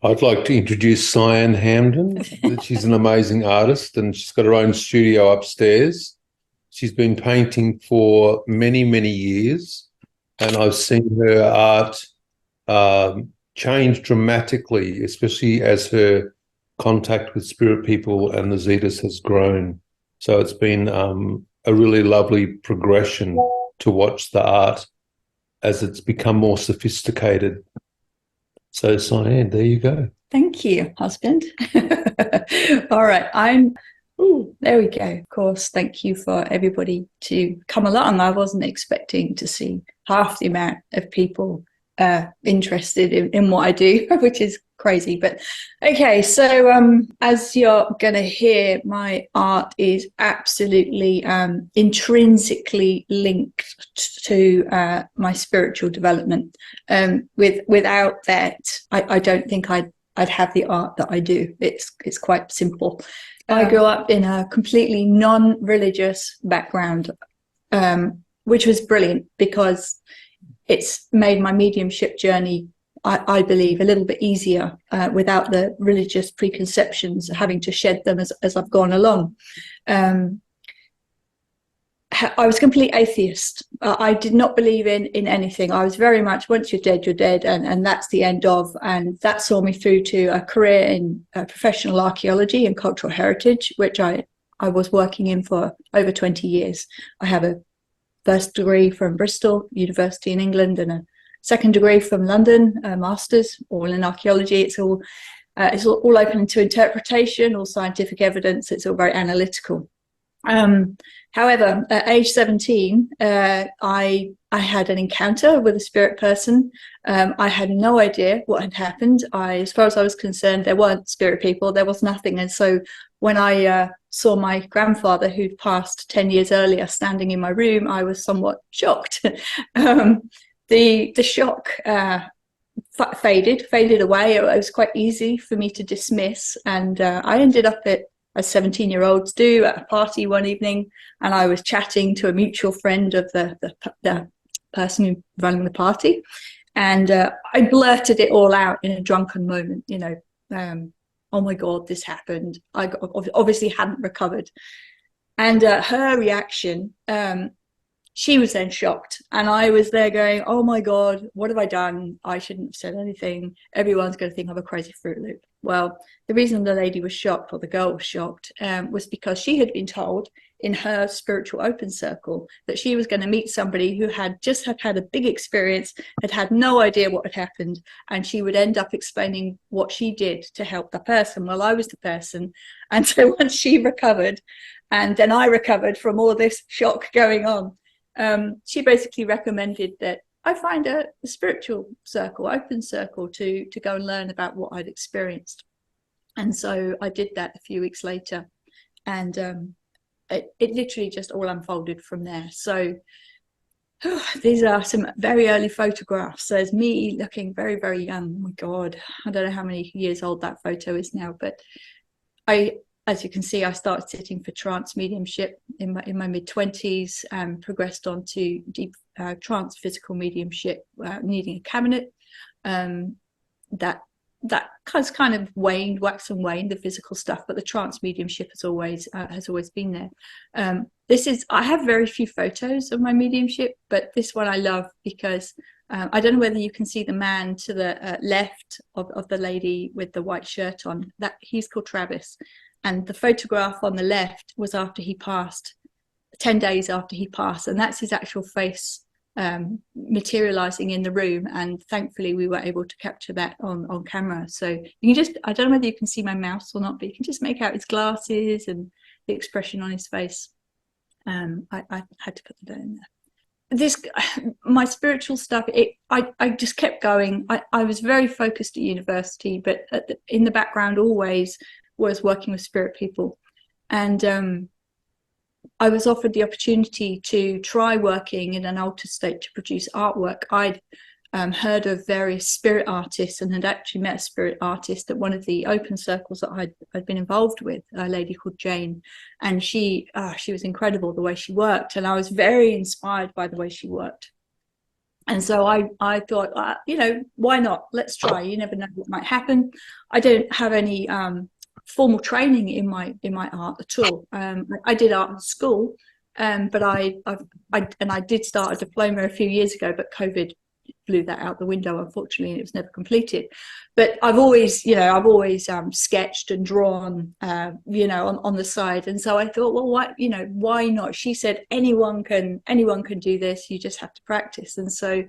I'd like to introduce Cyan Hamden. She's an amazing artist and she's got her own studio upstairs. She's been painting for many, many years, and I've seen her art change dramatically, especially as her contact with spirit people and the Zetas has grown. So it's been a really lovely progression to watch the art as it's become more sophisticated. So, Cyan, there you go. Thank you, husband. All right, there we go. Of course, thank you for everybody to come along. I wasn't expecting to see half the amount of people interested in what I do, which is crazy. But okay, so as you're going to hear, my art is absolutely intrinsically linked to my spiritual development. Without that, I don't think I'd have the art that I do. It's quite simple. I grew up in a completely non-religious background, which was brilliant because it's made my mediumship journey, I believe, a little bit easier without the religious preconceptions, having to shed them as I've gone along. I was a complete atheist. I did not believe in anything. I was very much, once you're dead, and that's the end of. And that saw me through to a career in professional archaeology and cultural heritage, which I was working in for over 20 years. I have a first degree from Bristol University in England and a second degree from London, a master's, all in archaeology. It's all open to interpretation, all scientific evidence. It's all very analytical. However, at age 17, I had an encounter with a spirit person. I had no idea what had happened. As far as I was concerned, there weren't spirit people. There was nothing. And so when I saw my grandfather, who'd passed 10 years earlier, standing in my room, I was somewhat shocked. The shock faded away. It was quite easy for me to dismiss. And I ended up as 17-year-olds do, at a party one evening, and I was chatting to a mutual friend of the person who running the party, and I blurted it all out in a drunken moment. Oh my God, this happened. I obviously hadn't recovered, and her reaction, she was then shocked, and I was there going, oh my God, what have I done? I shouldn't have said anything. Everyone's going to think I'm a crazy Fruit Loop. Well, the reason the lady was shocked, or the girl was shocked, was because she had been told in her spiritual open circle that she was going to meet somebody who had had a big experience, had no idea what had happened, and she would end up explaining what she did to help the person. Well, I was the person. And so once she recovered, and then I recovered from all this shock going on, she basically recommended that I find a spiritual circle, open circle, to go and learn about what I'd experienced. And so I did that a few weeks later, and it literally just all unfolded from there. So these are some very early photographs. There's me looking very, very young. Oh my God, I don't know how many years old that photo is now, but as you can see, I started sitting for trance mediumship in my mid-20s, and progressed on to deep trance physical mediumship, needing a cabinet. That has kind of waxed and waned, the physical stuff, but the trance mediumship has always been there. I have very few photos of my mediumship, but this one I love because I don't know whether you can see the man to the left of the lady with the white shirt on. That he's called Travis. And the photograph on the left was after he passed, 10 days after he passed. And that's his actual face materializing in the room. And thankfully, we were able to capture that on camera. So you can I don't know whether you can see my mouse or not, but you can just make out his glasses and the expression on his face. I had to put that in there. My spiritual stuff, I just kept going. I was very focused at university, but in the background always was working with spirit people. And I was offered the opportunity to try working in an altered state to produce artwork. I'd heard of various spirit artists and had actually met a spirit artist at one of the open circles that I'd been involved with, a lady called Jane. And she was incredible, the way she worked. And I was very inspired by the way she worked. And so I thought, you know, why not? Let's try. You never know what might happen. I don't have any formal training in my art at all. I did art in school, but I did start a diploma a few years ago, but COVID blew that out the window, unfortunately, and it was never completed. But I've always sketched and drawn, you know, on the side. And so I thought, well, why not? She said, anyone can do this. You just have to practice. And so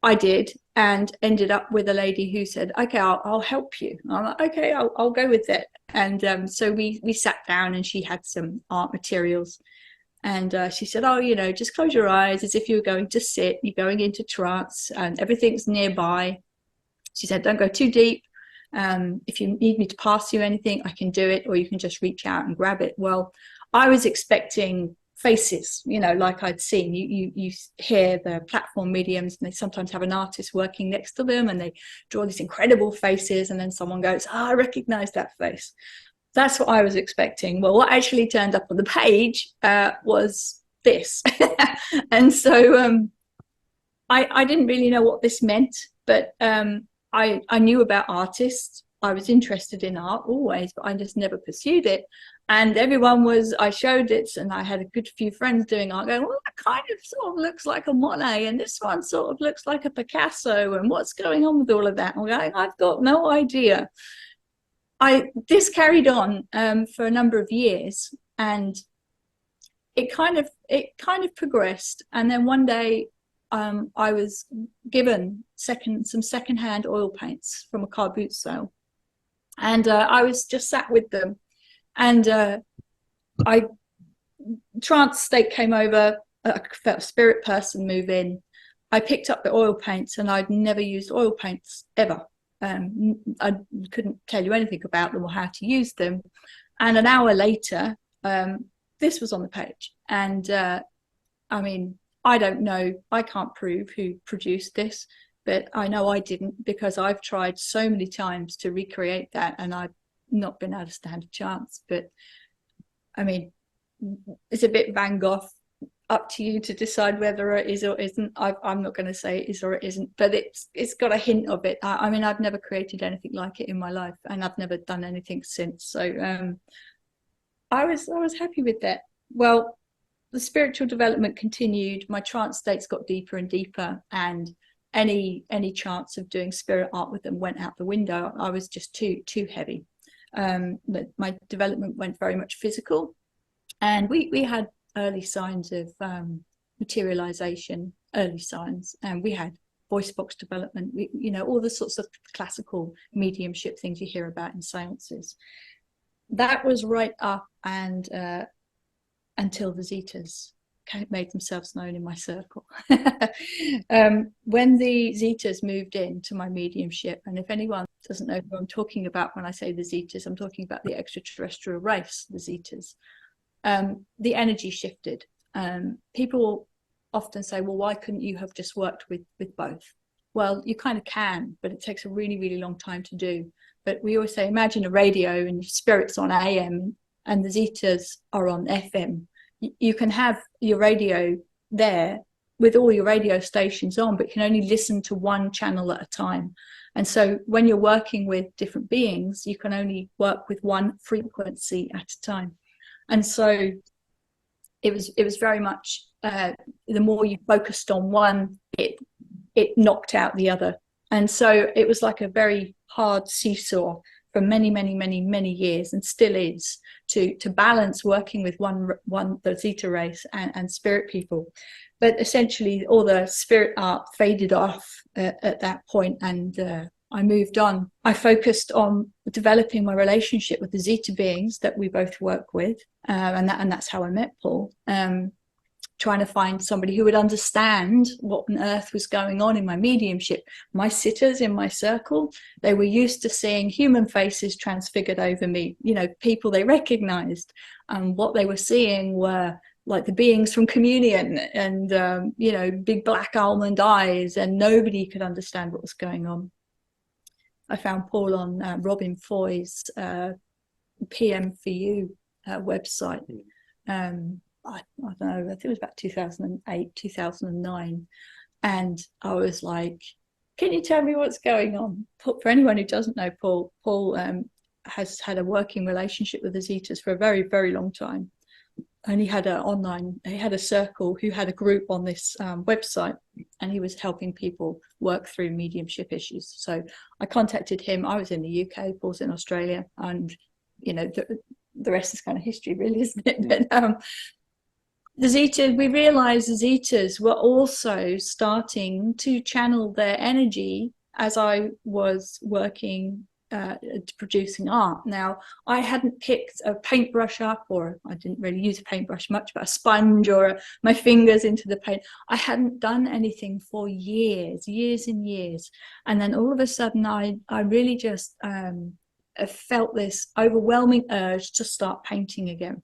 I did, and ended up with a lady who said, okay, I'll help you. And I'm like, okay, I'll go with it. And so we sat down, and she had some art materials. And she said, oh, you know, just close your eyes as if you were going to sit. You're going into trance and everything's nearby. She said, don't go too deep. If you need me to pass you anything, I can do it, or you can just reach out and grab it. Well, I was expecting faces, you know, like I'd seen. You hear the platform mediums, and they sometimes have an artist working next to them, and they draw these incredible faces, and then someone goes, oh, I recognize that face. That's what I was expecting. Well, what actually turned up on the page was this. And so I didn't really know what this meant, but I knew about artists. I was interested in art always, but I just never pursued it. And I showed it, and I had a good few friends doing art going, well, that kind of sort of looks like a Monet, and this one sort of looks like a Picasso, and what's going on with all of that? And I'm going, I've got no idea. This carried on for a number of years, and it kind of progressed. And then one day I was given some secondhand oil paints from a car boot sale, and I was just sat with them, and trance state came over. I felt a spirit person move in. I picked up the oil paints, and I'd never used oil paints ever. I couldn't tell you anything about them or how to use them. And an hour later, this was on the page. And I mean, I don't know, I can't prove who produced this, but I know I didn't, because I've tried so many times to recreate that, and I've not been able to stand a chance. But I mean, it's a bit Van Gogh. Up to you to decide whether it is or isn't. I'm not going to say it is or it isn't, but it's got a hint of it. I mean, I've never created anything like it in my life, and I've never done anything since. So I was happy with that. Well, the spiritual development continued. My trance states got deeper and deeper, and any chance of doing spirit art with them went out the window. I was just too heavy. My development went very much physical, and we had early signs of materialization, early signs, and we had voice box development, you know, all the sorts of classical mediumship things you hear about in seances. That was right up and until the Zetas made themselves known in my circle. When the Zetas moved into my mediumship, and if anyone doesn't know who I'm talking about when I say the Zetas, I'm talking about the extraterrestrial race, the Zetas. The energy shifted. People often say, well, why couldn't you have just worked with both? Well, you kind of can, but it takes a really, really long time to do. But we always say, imagine a radio and your spirit's on AM and the Zetas are on FM. You can have your radio there with all your radio stations on, but you can only listen to one channel at a time. And so when you're working with different beings, you can only work with one frequency at a time. And so it was very much the more you focused on one, it knocked out the other. And so it was like a very hard seesaw for many, many, many, many years, and still is, to balance working with the Zeta race and spirit people. But essentially all the spirit art faded off at that point, and I moved on. I focused on developing my relationship with the Zeta beings that we both work with, and that's how I met Paul. Trying to find somebody who would understand what on earth was going on in my mediumship. My sitters in my circle, they were used to seeing human faces transfigured over me, you know, people they recognized, and what they were seeing were like the beings from Communion, and you know, big black almond eyes, and nobody could understand what was going on. I found Paul on Robin Foy's PM for You website. I don't know, I think it was about 2008, 2009. And I was like, can you tell me what's going on? For anyone who doesn't know Paul has had a working relationship with the Zetas for a very, very long time. And he had a circle who had a group on this website, and he was helping people work through mediumship issues. So I contacted him. I was in the UK, Paul's in Australia, and the rest is kind of history, really, isn't it? But the Zeta, we realized the Zetas were also starting to channel their energy as I was working producing art. Now, I hadn't picked a paintbrush up, or I didn't really use a paintbrush much, but a sponge or my fingers into the paint. I hadn't done anything for years and years. And then all of a sudden, I really just felt this overwhelming urge to start painting again.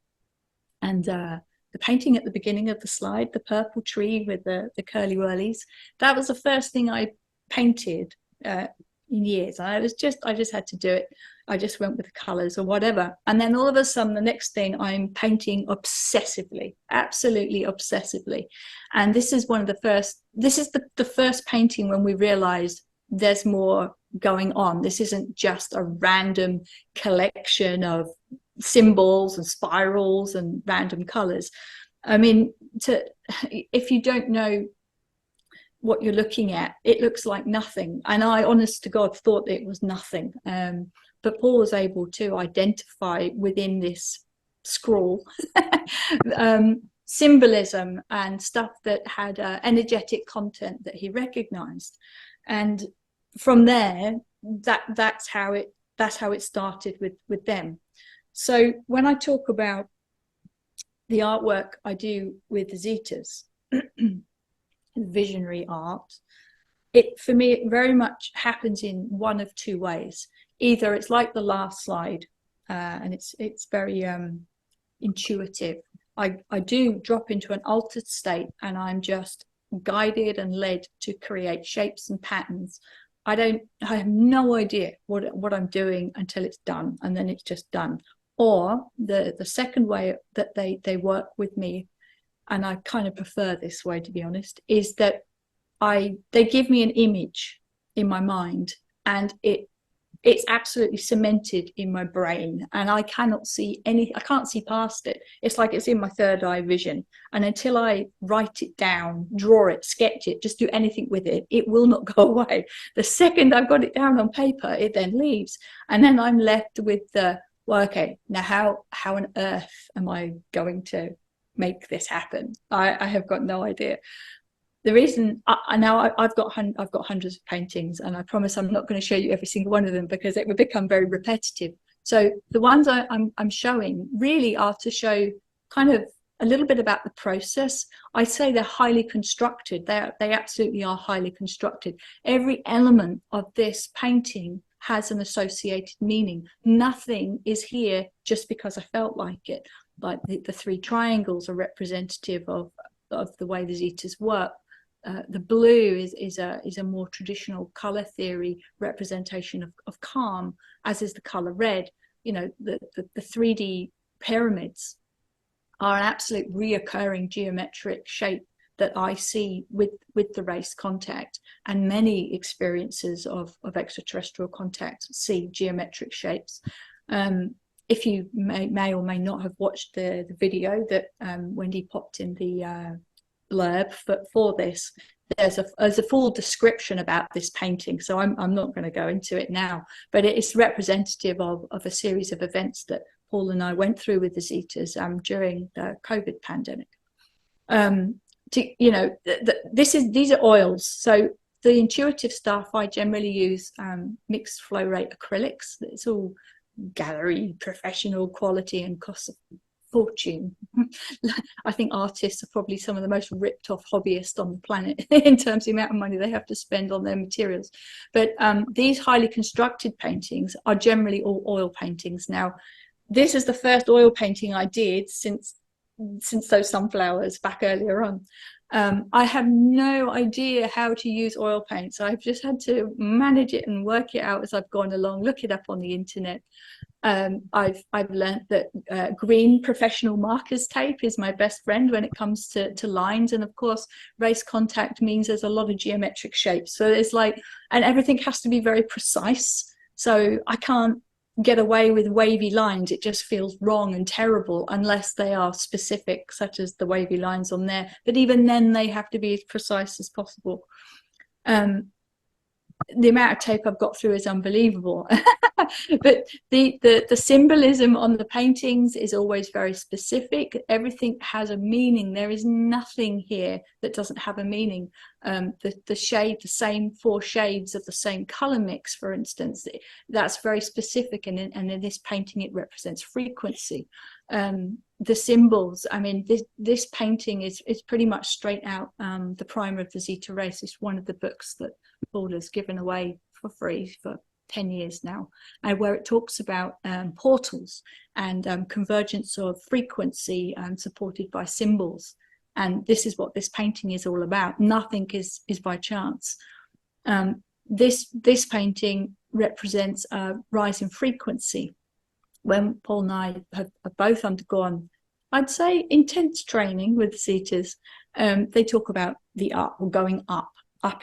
And the painting at the beginning of the slide, the purple tree with the curly whirlies, that was the first thing I painted in years. I just had to do it. I just went with the colors or whatever. And then all of a sudden, the next thing, I'm painting obsessively, absolutely obsessively. And this is the first painting when we realized there's more going on. This isn't just a random collection of symbols and spirals and random colors. I mean, if you don't know what you're looking at, it looks like nothing. And I, honest to God, thought it was nothing. But Paul was able to identify within this scroll symbolism and stuff that had energetic content that he recognized. And from there, that's how it started with them. So when I talk about the artwork I do with the Zetas, visionary art, for me, it very much happens in one of two ways. Either it's like the last slide, and it's very intuitive. I do drop into an altered state, and I'm just guided and led to create shapes and patterns. I have no idea what I'm doing until it's done, and then it's just done. Or the second way that they work with me, and I kind of prefer this way, to be honest, is that they give me an image in my mind, and it's absolutely cemented in my brain, and I can't see past it. It's like it's in my third eye vision. And until I write it down, draw it, sketch it, just do anything with it, it will not go away. The second I've got it down on paper, it then leaves. And then I'm left with well, okay, now how on earth am I going to make this happen? I have got no idea. The reason now I've got hundreds of paintings, and I promise I'm not going to show you every single one of them because it would become very repetitive. So the ones I'm showing really are to show kind of a little bit about the process. I say they're highly constructed. They absolutely are highly constructed. Every element of this painting has an associated meaning. Nothing is here just because I felt like it. Like the three triangles are representative of the way the Zetas work. The blue is a more traditional color theory representation of calm, as is the color red. You know, the 3D pyramids are an absolute reoccurring geometric shape that I see with the race contact, and many experiences of extraterrestrial contact see geometric shapes. If you may or may not have watched the video that Wendy popped in the blurb for this, there's a full description about this painting, so I'm not going to go into it now, but it's representative of a series of events that Paul and I went through with the Zetas during the COVID pandemic. These are oils. So the intuitive stuff, I generally use mixed flow rate acrylics. It's all gallery professional quality and costs a fortune. I think artists are probably some of the most ripped off hobbyists on the planet in terms of the amount of money they have to spend on their materials. But these highly constructed paintings are generally all oil paintings. Now, this is the first oil painting I did since those sunflowers back earlier on. I have no idea how to use oil paint, so I've just had to manage it and work it out as I've gone along, look it up on the internet. I've learned that green professional markers tape is my best friend when it comes to lines, and of course race contact means there's a lot of geometric shapes, so it's like, and everything has to be very precise, so I can't get away with wavy lines. It just feels wrong and terrible unless they are specific, such as the wavy lines on there, but even then they have to be as precise as possible. The amount of tape I've got through is unbelievable. But the symbolism on the paintings is always very specific. Everything has a meaning. There is nothing here that doesn't have a meaning. The shade, the same 4 shades of the same color mix, for instance, that's very specific, and in this painting it represents frequency. The symbols, I mean, this painting is pretty much straight out the Primer of the Zeta Race. It's one of the books that Paul has given away for free for 10 years now, and where it talks about portals and convergence of frequency supported by symbols. And this is what this painting is all about. Nothing is by chance. This painting represents a rise in frequency. When Paul and I have both undergone, I'd say, intense training with Zetas, they talk about the up, or going up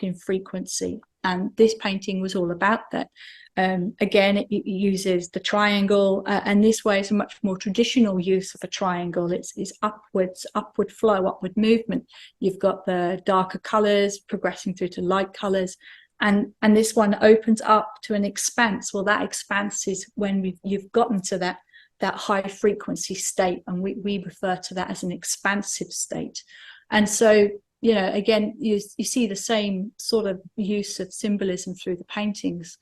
in frequency. And this painting was all about that. Again, it uses the triangle, and this way is a much more traditional use of a triangle. It's upward flow, upward movement. You've got the darker colors progressing through to light colors. And this one opens up to an expanse. Well, that expanse is when you've gotten to that high frequency state, and we refer to that as an expansive state. And so, you know, again, you see the same sort of use of symbolism through the paintings.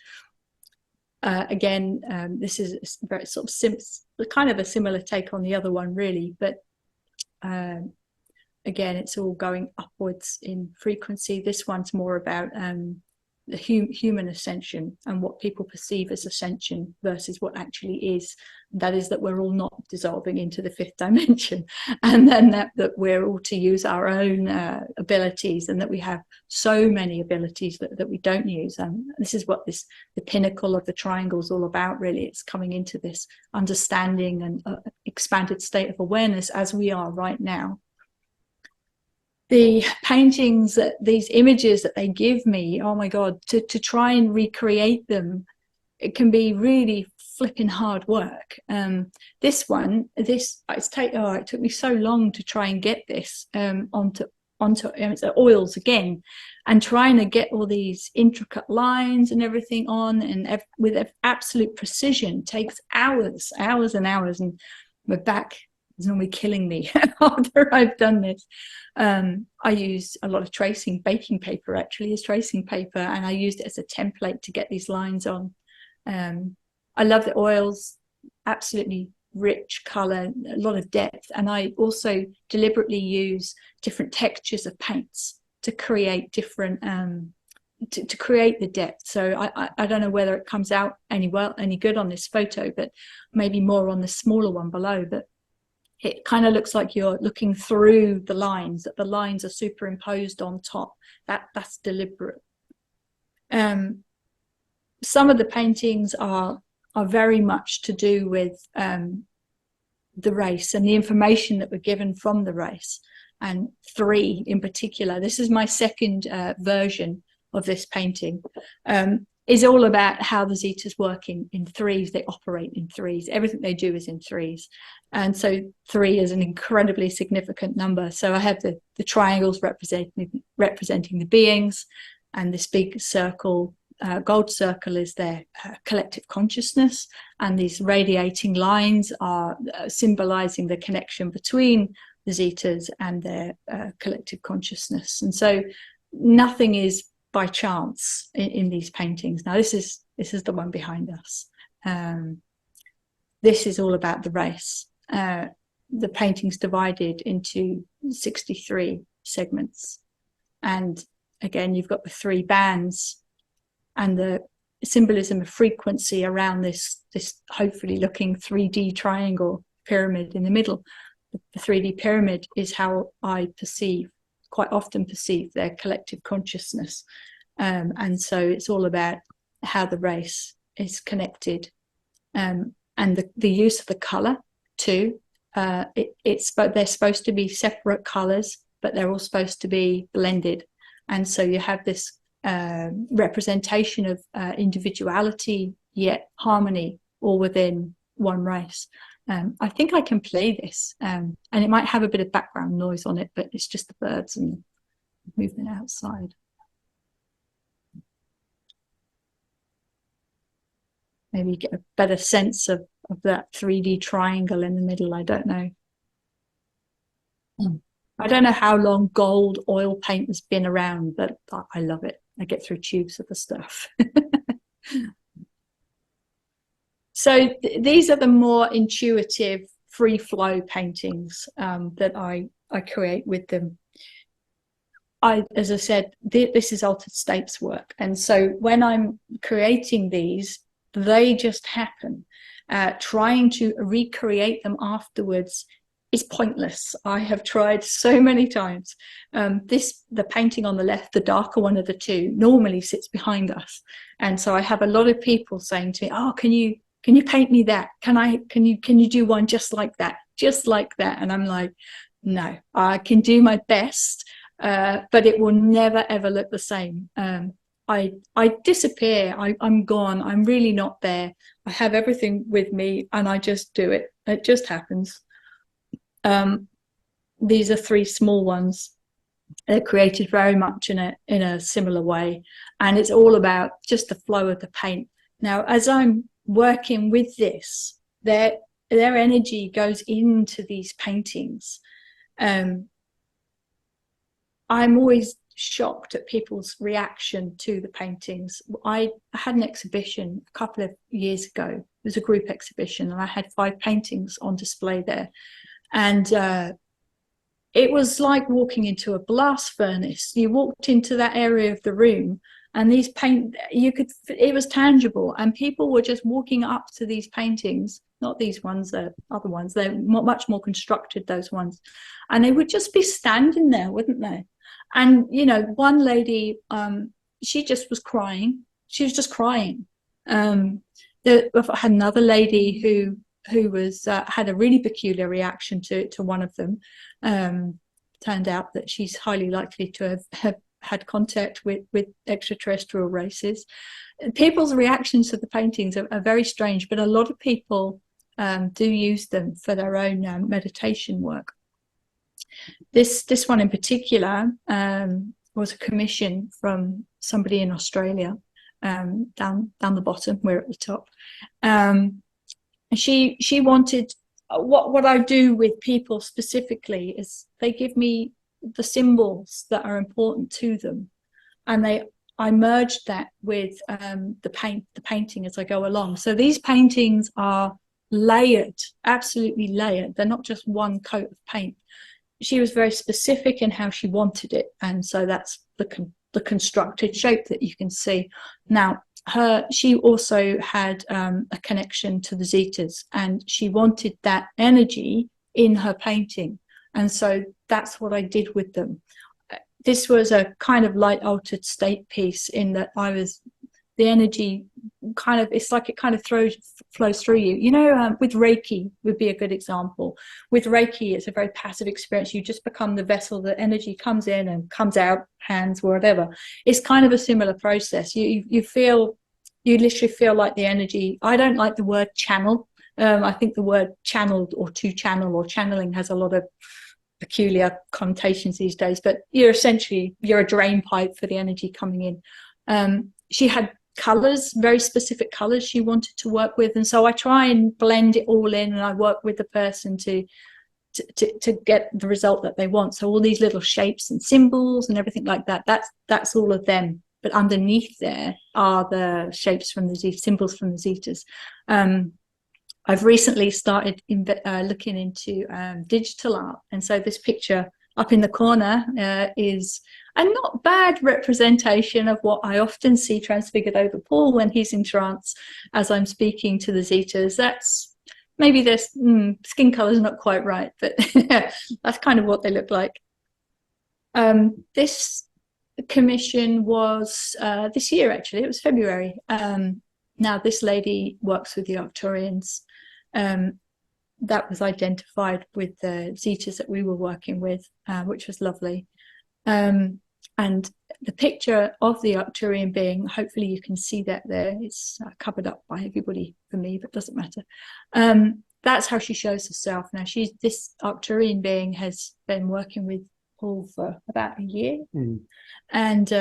Again, this is very sort of kind of a similar take on the other one, really, but again, it's all going upwards in frequency. This one's more about the human ascension and what people perceive as ascension versus what actually is. That is that we're all not dissolving into the 5th dimension, and then that we're all to use our own abilities, and that we have so many abilities that we don't use. This is what the pinnacle of the triangle is all about, really. It's coming into this understanding and expanded state of awareness as we are right now. The paintings, these images that they give me, oh my God, to try and recreate them, it can be really flipping hard work. This one, it took me so long to try and get this onto it's oils again, and trying to get all these intricate lines and everything on, and with absolute precision takes hours and hours, and my back is normally killing me after I've done this. I use a lot of tracing, baking paper actually as tracing paper, and I used it as a template to get these lines on. I love the oils, absolutely rich color, a lot of depth, and I also deliberately use different textures of paints to create different to create the depth. So I don't know whether it comes out any good on this photo, but maybe more on the smaller one below. But it kind of looks like you're looking through the lines, that the lines are superimposed on top. That's deliberate. Some of the paintings are very much to do with the race and the information that were given from the race. And 3 in particular, this is my second version of this painting, is all about how the Zetas work in 3s. They operate in 3s. Everything they do is in 3s. And so 3 is an incredibly significant number. So I have the triangles representing the beings, and this big circle, gold circle, is their collective consciousness. And these radiating lines are symbolizing the connection between the Zetas and their collective consciousness. And so nothing is by chance in these paintings. Now this is the one behind us. This is all about the race. The painting's divided into 63 segments, and again you've got the 3 bands and the symbolism of frequency around this hopefully looking 3D triangle pyramid in the middle. The 3D pyramid is how I perceive quite often perceive their collective consciousness. And so it's all about how the race is connected, and the use of the color too. They're supposed to be separate colors, but they're all supposed to be blended. And so you have this representation of individuality, yet harmony, all within one race. I think I can play this, and it might have a bit of background noise on it, but it's just the birds and movement outside. Maybe you get a better sense of that 3D triangle in the middle. I don't know. I don't know how long gold oil paint has been around, but I love it. I get through tubes of the stuff. So these are the more intuitive, free flow paintings that I create with them. As I said, this is altered states work. And so when I'm creating these, they just happen. Trying to recreate them afterwards is pointless. I have tried so many times. The painting on the left, the darker one of the two, normally sits behind us. And so I have a lot of people saying to me, oh, can you paint me that? Can you do one just like that? Just like that. And I'm like, no, I can do my best, but it will never, ever look the same. I disappear. I'm gone. I'm really not there. I have everything with me and I just do it. It just happens. These are 3 small ones. They're created very much in a similar way. And it's all about just the flow of the paint. Now, as I'm working with this, their energy goes into these paintings. I'm always shocked at people's reaction to the paintings. I had an exhibition a couple of years ago. It was a group exhibition, and I had 5 paintings on display there. And it was like walking into a blast furnace. You walked into that area of the room, and these it was tangible, and people were just walking up to these paintings, not these ones, the other ones. They're much more constructed, those ones. And they would just be standing there, wouldn't they? And, one lady, she just was crying. She was just crying. I had another lady who was had a really peculiar reaction to one of them. Turned out that she's highly likely to have had contact with extraterrestrial races. People's reactions to the paintings are very strange, but a lot of people do use them for their own meditation work. This one in particular was a commission from somebody in Australia, down the bottom. We're at the top. She wanted, what I do with people specifically is they give me the symbols that are important to them, and I merged that with the painting as I go along. So these paintings are layered, absolutely layered. They're not just one coat of paint. She was very specific in how she wanted it, and so that's the constructed shape that you can see. Now, she also had a connection to the Zetas, and she wanted that energy in her painting, and so that's what I did with them. This was a kind of light altered state piece in that the energy it's like it kind of flows through you. With Reiki would be a good example. With Reiki, it's a very passive experience. You just become the vessel. The energy comes in and comes out, hands, whatever. It's kind of a similar process. You literally feel like the energy. I don't like the word channel. I think the word channeled or to channel or channeling has a lot of peculiar connotations these days, but you're a drain pipe for the energy coming in. She had colors, very specific colors she wanted to work with, and so I try and blend it all in, and I work with the person to get the result that they want. So all these little shapes and symbols and everything like that, that's all of them, but underneath there are the shapes from the symbols from the Zetas. I've recently started looking into digital art, and so this picture up in the corner is a not bad representation of what I often see transfigured over Paul when he's in trance as I'm speaking to the Zetas. That's maybe their skin color is not quite right, but that's kind of what they look like. This commission was this year, actually. It was February. Now, this lady works with the Arcturians. That was identified with the Zetas that we were working with, which was lovely. And the picture of the Arcturian being, hopefully you can see that there. It's covered up by everybody for me, but doesn't matter. That's how she shows herself. Now, this Arcturian being has been working with Paul for about a year. And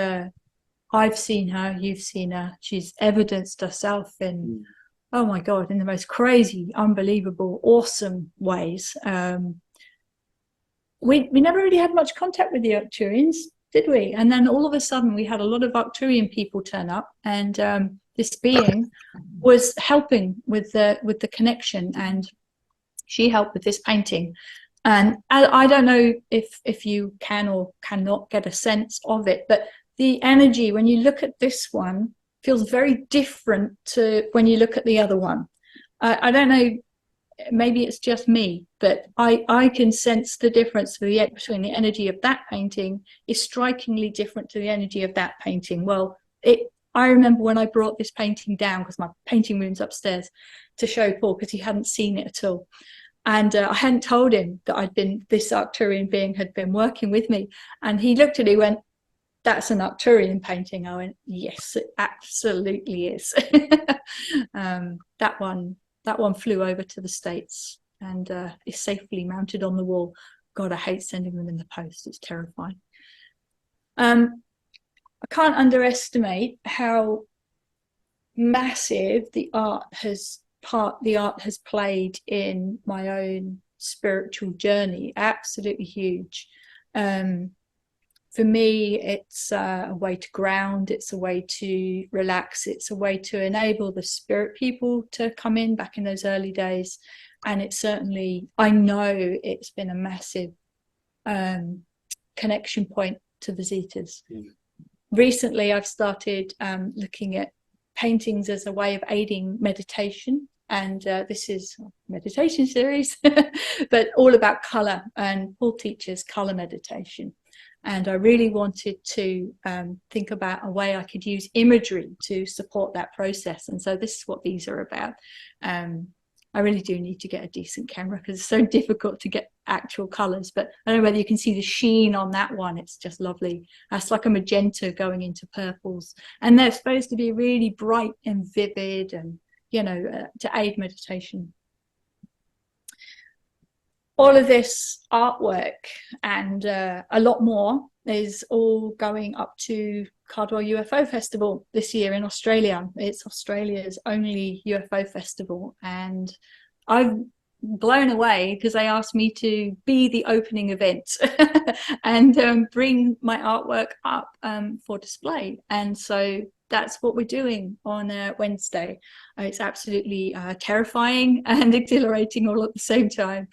I've seen her, you've seen her. She's evidenced herself in, oh my God, in the most crazy, unbelievable, awesome ways. We never really had much contact with the Arcturians, did we? And then all of a sudden we had a lot of Arcturian people turn up, and this being was helping with the connection, and she helped with this painting. And I don't know if you can or cannot get a sense of it, but the energy, when you look at this one, feels very different to when you look at the other one. I don't know, maybe it's just me, but I can sense the difference between the energy of that painting is strikingly different to the energy of that painting. Well, I remember when I brought this painting down, because my painting room's upstairs, to show Paul, because he hadn't seen it at all. And I hadn't told him that this Arcturian being had been working with me. And he looked at it and went, "That's an Arcturian painting." I went, "Yes, it absolutely is." That one flew over to the States and is safely mounted on the wall. God, I hate sending them in the post. It's terrifying. I can't underestimate how massive the art has played in my own spiritual journey. Absolutely huge. For me, it's a way to ground, it's a way to relax, it's a way to enable the spirit people to come in back in those early days. And it's certainly, I know it's been a massive connection point to the Zetas. Recently, I've started looking at paintings as a way of aiding meditation. And this is a meditation series, but all about color. And Paul teaches color meditation. And I really wanted to think about a way I could use imagery to support that process. And so this is what these are about. I really do need to get a decent camera because it's so difficult to get actual colors. But I don't know whether you can see the sheen on that one. It's just lovely. That's like a magenta going into purples. And they're supposed to be really bright and vivid and, you know, to aid meditation. All of this artwork and a lot more is all going up to Cardwell UFO Festival this year in Australia. It's Australia's only UFO festival, and I'm blown away because they asked me to be the opening event and bring my artwork up for display. And so that's what we're doing on Wednesday. It's absolutely terrifying and exhilarating all at the same time,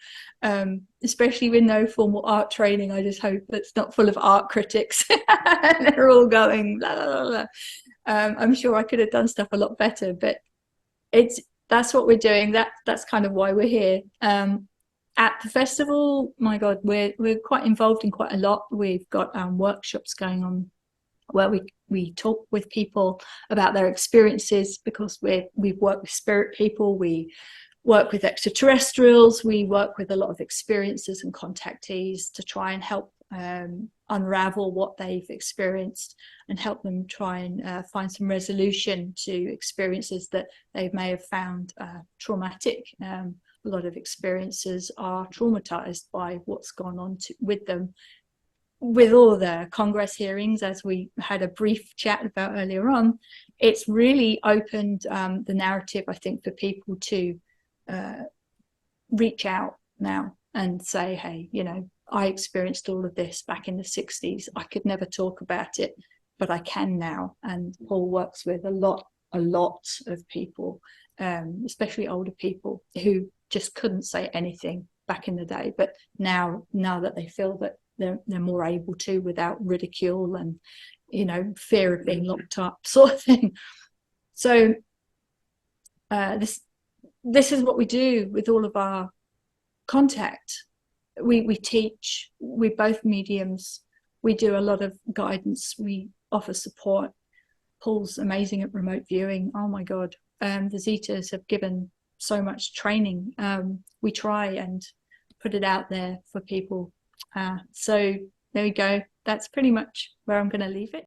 especially with no formal art training. I just hope it's not full of art critics and they're all going blah, blah, blah. I'm sure I could have done stuff a lot better, but that's what we're doing. That's kind of why we're here. At the festival, my God, we're quite involved in quite a lot. We've got workshops going on where we talk with people about their experiences, because we've worked with spirit people, we work with extraterrestrials, we work with a lot of experiencers and contactees to try and help unravel what they've experienced and help them try and find some resolution to experiences that they may have found traumatic. A lot of experiencers are traumatized by what's gone on with them. With all the Congress hearings, as we had a brief chat about earlier on, it's really opened the narrative, I think, for people to reach out now and say, hey, you know, I experienced all of this back in the 60s. I could never talk about it, but I can now. And Paul works with a lot of people, especially older people who just couldn't say anything back in the day. But now that they feel that they're more able to without ridicule and, you know, fear of being locked up sort of thing. So this is what we do with all of our contact. We teach, we're both mediums. we do a lot of guidance. We offer support. Paul's amazing at remote viewing. Oh my God. The Zetas have given so much training. We try and put it out there for people. So there we go. That's pretty much where I'm going to leave it.